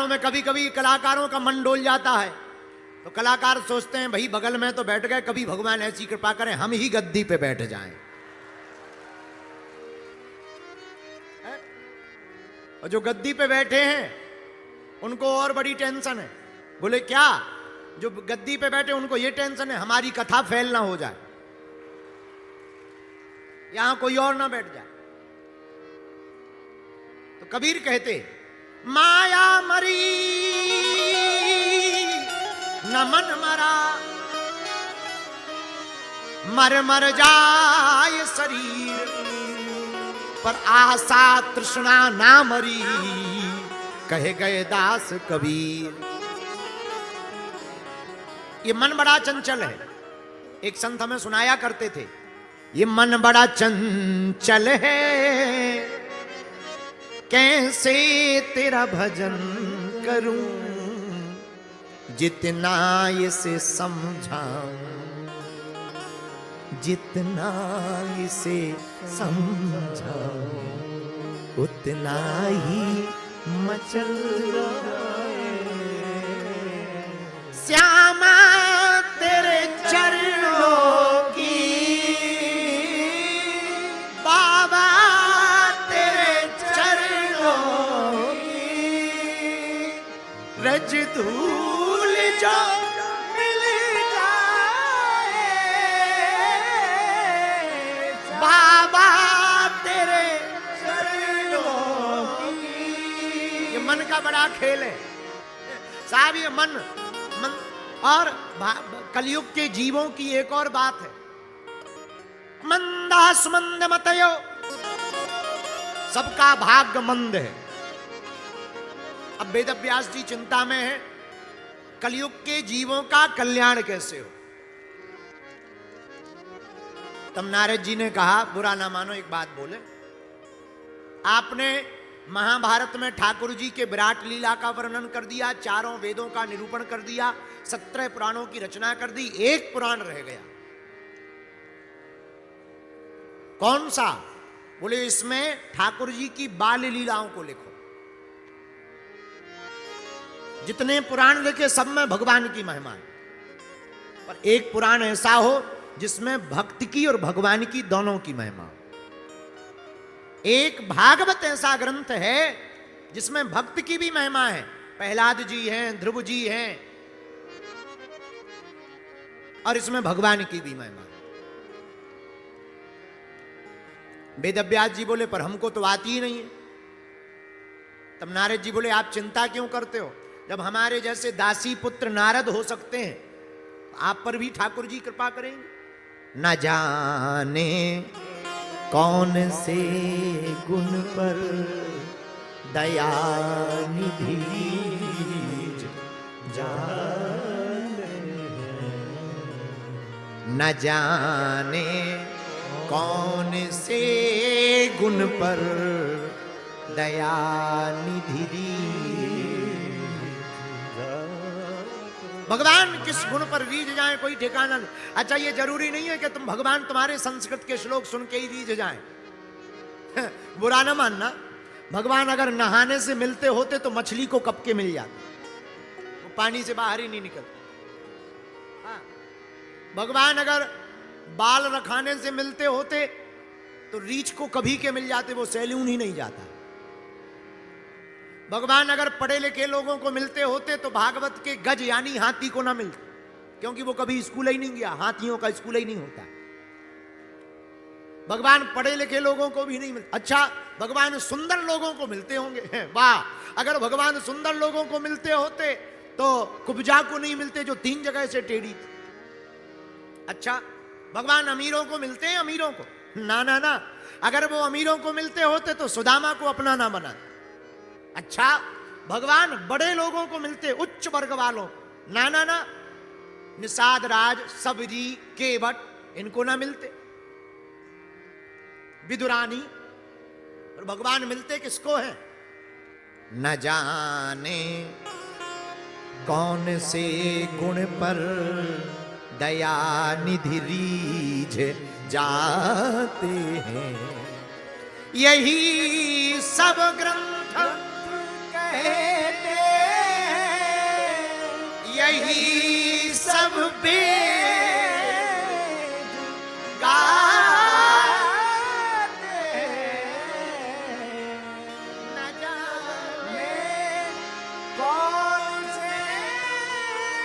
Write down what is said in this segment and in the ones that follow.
में कभी कभी कलाकारों का मन डोल जाता है, तो कलाकार सोचते हैं भाई बगल में तो बैठ गए, कभी भगवान ऐसी कृपा करें हम ही गद्दी पे बैठ जाएं। और जो गद्दी पे बैठे हैं उनको और बड़ी टेंशन है। बोले क्या? जो गद्दी पे बैठे उनको ये टेंशन है हमारी कथा फैल ना हो जाए, यहां कोई और ना बैठ जाए। तो कबीर कहते माया मरी न मन मरा, मर मर जाए शरीर, पर आशा तृष्णा ना मरी, कहे गए दास कबीर। ये मन बड़ा चंचल है। एक संत हमें सुनाया करते थे, ये मन बड़ा चंचल है, कैसे तेरा भजन करूं, जितना इसे समझाऊं, जितना इसे समझाऊं, उतना ही मचल जाए। श्यामा तेरे चरणों की, बाबा तेरे चरणों की, रज धूल जो मिल जाए, बाबा तेरे चरणों की। ये मन का बड़ा खेल है साहब, ये मन और कलयुग के जीवों की एक और बात है, मंदास मंद मतयो, सबका भाग्य मंद है। अब वेद व्यास जी चिंता में है कलयुग के जीवों का कल्याण कैसे हो। तब नारद जी ने कहा बुरा ना मानो एक बात बोले, आपने महाभारत में ठाकुर जी के विराट लीला का वर्णन कर दिया, चारों वेदों का निरूपण कर दिया, 17 पुराणों की रचना कर दी, एक पुराण रह गया। कौन सा? बोले इसमें ठाकुर जी की बाल लीलाओं को लिखो। जितने पुराण लिखे सब में भगवान की महिमा है, पर एक पुराण ऐसा हो जिसमें भक्ति की और भगवान की दोनों की महिमा हो। एक भागवत ऐसा ग्रंथ है जिसमें भक्त की भी महिमा है, प्रहलाद जी हैं, ध्रुव जी हैं, और इसमें भगवान की भी महिमा है। वेदव्यास जी बोले पर हमको तो आती ही नहीं है। तब नारद जी बोले आप चिंता क्यों करते हो, जब हमारे जैसे दासी पुत्र नारद हो सकते हैं, आप पर भी ठाकुर जी कृपा करेंगे। न जाने कौन से गुण पर दया निधि जाने, न जाने कौन से गुण पर दया निधि। भगवान किस गुण पर रीझ जाए कोई ठिकाना नहीं। अच्छा ये जरूरी नहीं है कि तुम भगवान तुम्हारे संस्कृत के श्लोक सुन के ही रीझ जाए। बुरा ना मानना, भगवान अगर नहाने से मिलते होते तो मछली को कब के मिल जाते, वो पानी से बाहर ही नहीं निकलते। हाँ। भगवान अगर बाल रखाने से मिलते होते तो रीछ को कभी के मिल जाते, वो सैलून ही नहीं जाता। भगवान अगर पढ़े लिखे लोगों को मिलते होते तो भागवत के गज यानी हाथी को ना मिलते, क्योंकि वो कभी स्कूल ही नहीं गया, हाथियों का स्कूल ही नहीं होता। भगवान पढ़े लिखे लोगों को भी नहीं मिलते। अच्छा भगवान सुंदर लोगों को मिलते होंगे, वाह, अगर भगवान सुंदर लोगों को मिलते होते तो कुब्जा को नहीं मिलते जो 3 जगह से टेढ़ी थी। अच्छा भगवान अमीरों को मिलते हैं, अमीरों को ना ना ना, अगर वो अमीरों को मिलते होते तो सुदामा को अपना ना बनाते। अच्छा भगवान बड़े लोगों को मिलते, उच्च वर्ग वालों, ना ना ना, निषाद राज, सबरी, केवट, इनको ना मिलते, विदुरानी। और भगवान मिलते किसको है? न जाने कौन से गुण पर दया निधि रीझ जाते हैं, यही सब ग्रंथ कहते यही सब वेद गाते, न जाने कौन से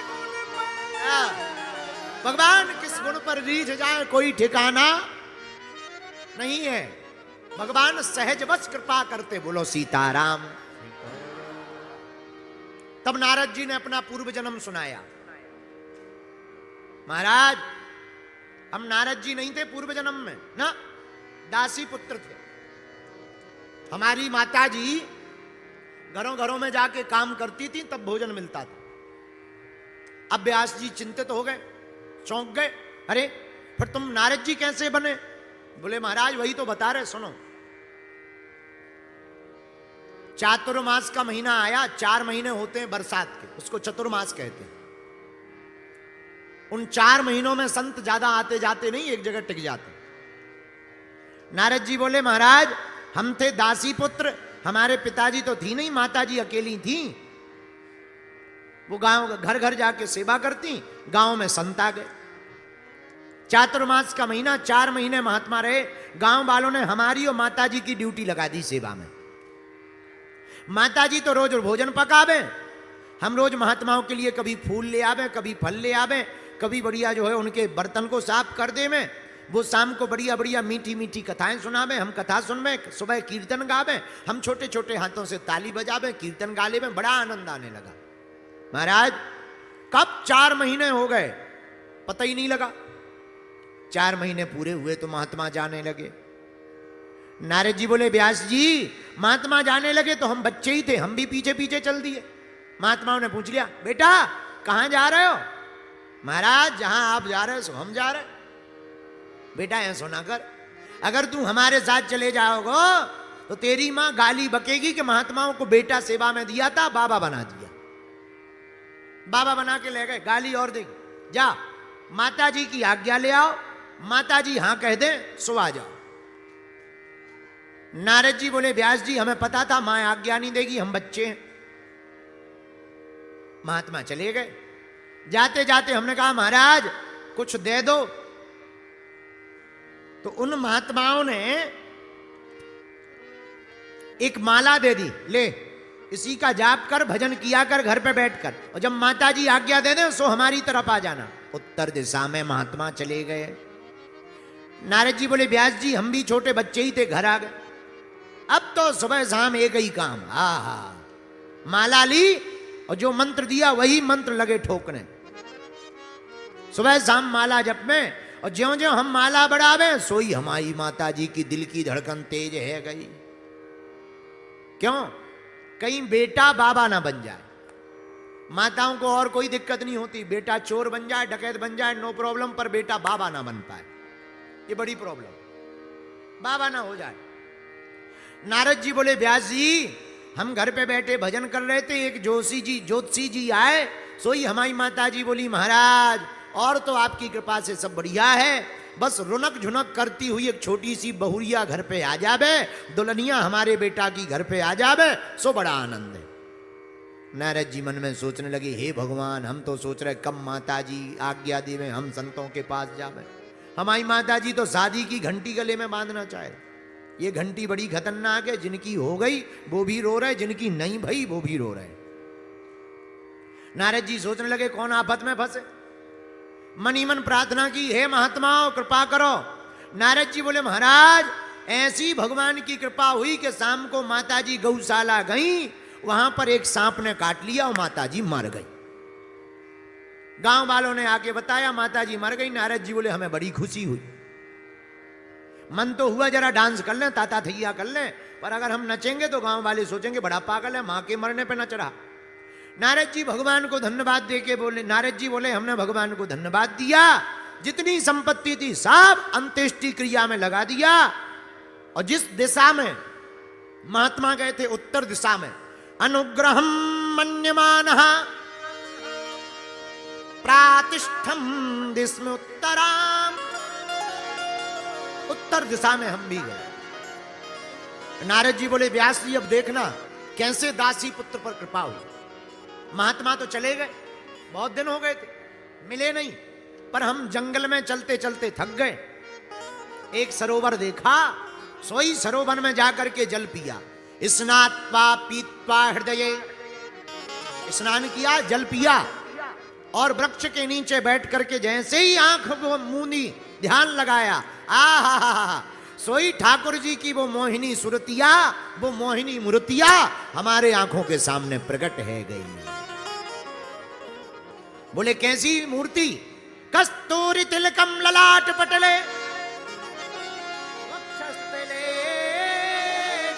गुण पर। भगवान किस गुण पर रीझ जाए कोई ठिकाना नहीं है। भगवान सहज बस कृपा करते, बोलो सीताराम। तब नारद जी ने अपना पूर्व जन्म सुनाया। महाराज, हम नारद जी नहीं थे पूर्व जन्म में ना, दासी पुत्र थे। हमारी माता जी घरों घरों में जाके काम करती थी, तब भोजन मिलता था। अब व्यास जी चिंतित हो गए, चौंक गए, अरे फिर तुम नारद जी कैसे बने? बोले महाराज वही तो बता रहे, सुनो। चातुर्मास का महीना आया, 4 महीने होते हैं बरसात के, उसको चतुर्मास कहते हैं। उन 4 महीनों में संत ज्यादा आते जाते नहीं, एक जगह टिक जाते। नारद जी बोले महाराज हम थे दासी पुत्र, हमारे पिताजी तो थी नहीं, माताजी अकेली थी। वो गांव घर घर जाके सेवा करती, गांव में संत आ गए। चातुर्मास का महीना 4 महीने महात्मा रहे। गांव वालों ने हमारी और माताजी की ड्यूटी लगा दी सेवा में। माताजी तो रोज भोजन पकावे, हम रोज महात्माओं के लिए कभी फूल ले आवे, कभी फल ले आवे, कभी बढ़िया जो है उनके बर्तन को साफ कर दे में। वो शाम को बढ़िया बढ़िया मीठी मीठी कथाएं सुनावे, हम कथा सुनवे, सुबह कीर्तन गावे, हम छोटे छोटे हाथों से ताली बजावे, कीर्तन गाले में बड़ा आनंद आने लगा। महाराज कब 4 महीने हो गए पता ही नहीं लगा। 4 महीने पूरे हुए तो महात्मा जाने लगे। नारद जी बोले व्यास जी महात्मा जाने लगे तो हम बच्चे ही थे, हम भी पीछे पीछे चल दिए। महात्माओं ने पूछ लिया बेटा कहां जा रहे हो? महाराज जहां आप जा रहे हो सो हम जा रहे। बेटा ऐसा सुना कर, अगर तू हमारे साथ चले जाओगे तो तेरी मां गाली बकेगी कि महात्माओं को बेटा सेवा में दिया था, बाबा बना दिया। बाबा बना के ले गए, गाली और देगी। जा माता जी की आज्ञा ले आओ, माता जी हां कह दे सो आ जाओ। नारद जी बोले व्यास जी हमें पता था मां आज्ञा नहीं देगी, हम बच्चे हैं। महात्मा चले गए। जाते जाते हमने कहा महाराज कुछ दे दो। तो उन महात्माओं ने एक माला दे दी, ले इसी का जाप कर, भजन किया कर घर पे बैठकर, और जब माता जी आज्ञा दे दे सो हमारी तरफ आ जाना। उत्तर दिशा में महात्मा चले गए। नारद जी बोले व्यास जी हम भी छोटे बच्चे ही थे, घर आ गए। अब तो सुबह शाम एक ही काम, आहा माला ली और जो मंत्र दिया वही मंत्र लगे ठोकने। सुबह शाम माला जप में, और ज्यों ज्यों हम माला बढ़ावे सोई हमारी माता जी की दिल की धड़कन तेज है गई। क्यों? कहीं बेटा बाबा ना बन जाए। माताओं को और कोई दिक्कत नहीं होती, बेटा चोर बन जाए, डकैत बन जाए, नो प्रॉब्लम, पर बेटा बाबा ना बन पाए, ये बड़ी प्रॉब्लम, बाबा ना हो जाए। नारद जी बोले व्यास जी हम घर पे बैठे भजन कर रहे थे, एक ज्योतिषी जी आए, सोई हमारी माता जी बोली महाराज और तो आपकी कृपा से सब बढ़िया है, बस रुनक झुनक करती हुई एक छोटी सी बहुरिया घर पे आ जावे, दुल्हनिया हमारे बेटा की घर पे आ जावे, सो बड़ा आनंद है। नारद जी मन में सोचने लगे हे भगवान हम तो सोच रहे कब माता जी आज्ञा देवे हम संतों के पास जावे। हमारी माता जी तो शादी की घंटी गले में बांधना चाहे। ये घंटी बड़ी खतरनाक है, जिनकी हो गई वो भी रो रहे, जिनकी नहीं भई वो भी रो रहे। नारद जी सोचने लगे कौन आफत में फंसे। मन ही मन प्रार्थना की हे महात्माओं कृपा करो। नारद जी बोले महाराज ऐसी भगवान की कृपा हुई कि शाम को माता जी गौशाला गई, वहां पर एक सांप ने काट लिया और माता जी मर गई। गांव वालों ने आके बताया माता जी मर गई। नारद जी बोले हमें बड़ी खुशी हुई। मन तो हुआ जरा डांस कर लें, ताता थैया कर लें, पर अगर हम नचेंगे तो गांव वाले सोचेंगे बड़ा पागल है, मां के मरने पे नच रहा। नारद जी भगवान को धन्यवाद देके बोले, नारद जी बोले हमने भगवान को धन्यवाद दिया, जितनी संपत्ति थी सब अंत्येष्टि क्रिया में लगा दिया। और जिस दिशा में महात्मा गए थे उत्तर दिशा में, अनुग्रहम मन्यमानः प्रातिष्ठम दिस्म उत्तराम, उत्तर दिशा में हम भी गए। नारद जी बोले व्यास जी अब देखना कैसे दासी पुत्र पर कृपा हुई। महात्मा तो चले गए, बहुत दिन हो गए थे, मिले नहीं, पर हम जंगल में चलते चलते थक गए। एक सरोवर देखा, सोई सरोवर में जाकर के जल पिया। स्नात्वा पीत्वा हृदये, स्नान किया, जल पिया, और वृक्ष के नीचे बैठ करके जैसे ही आंख वो मूंदी, ध्यान लगाया, आहा, सोई ठाकुर जी की वो मोहिनी सुरतिया, वो मोहिनी मूर्तिया हमारे आंखों के सामने प्रकट है गई। बोले कैसी मूर्ति? कस्तूरी तिलकम ललाट पटले वक्षस्थले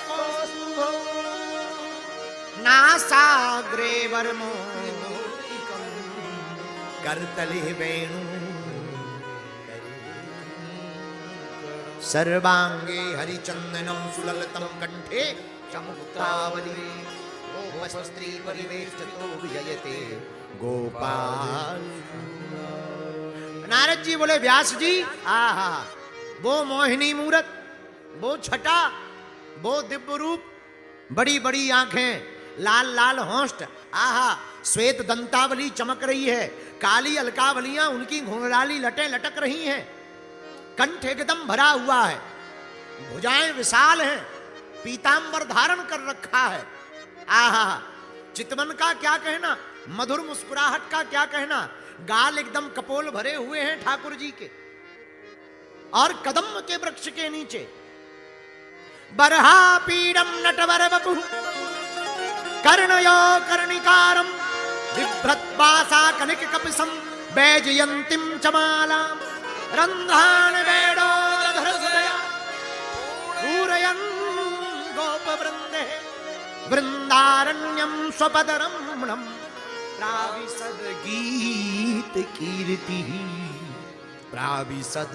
कौस्तुभो नासाग्रे वर्मोक्तिकं करतले वेणु सर्वांगे हरिचंदनम सुललितम कंठे चमुक्तावली वस्त्री परिवेष्टितो विजयते गोपाल। नारद जी बोले व्यास जी, आहा, वो मोहिनी मूरत, वो छटा, वो दिव्य रूप, बड़ी बड़ी आंखें, लाल लाल होंठ, आहा, श्वेत दंतावली चमक रही है, काली अलकावलियां उनकी घुंघराली लटें लटक रही हैं, कंठ एकदम भरा हुआ है, भुजाएं विशाल हैं, पीतांबर धारण कर रखा है, आहा, चितवन का क्या कहना, मधुर मुस्कुराहट का क्या कहना, गाल एकदम कपोल भरे हुए हैं ठाकुर जी के, और कदम के वृक्ष के नीचे बरहा पीडम नटवर वपु कर्णयो कर्णिकारम बिभ्रत्वासा कनिक कपिसम बैजयंतीम चमालाम रंध्रान वेणोदधर सुदया पूरयन् गोप वृंदे वृंदारण्यम स्वपदरमणम प्राविशद गीत कीर्ति प्राविशद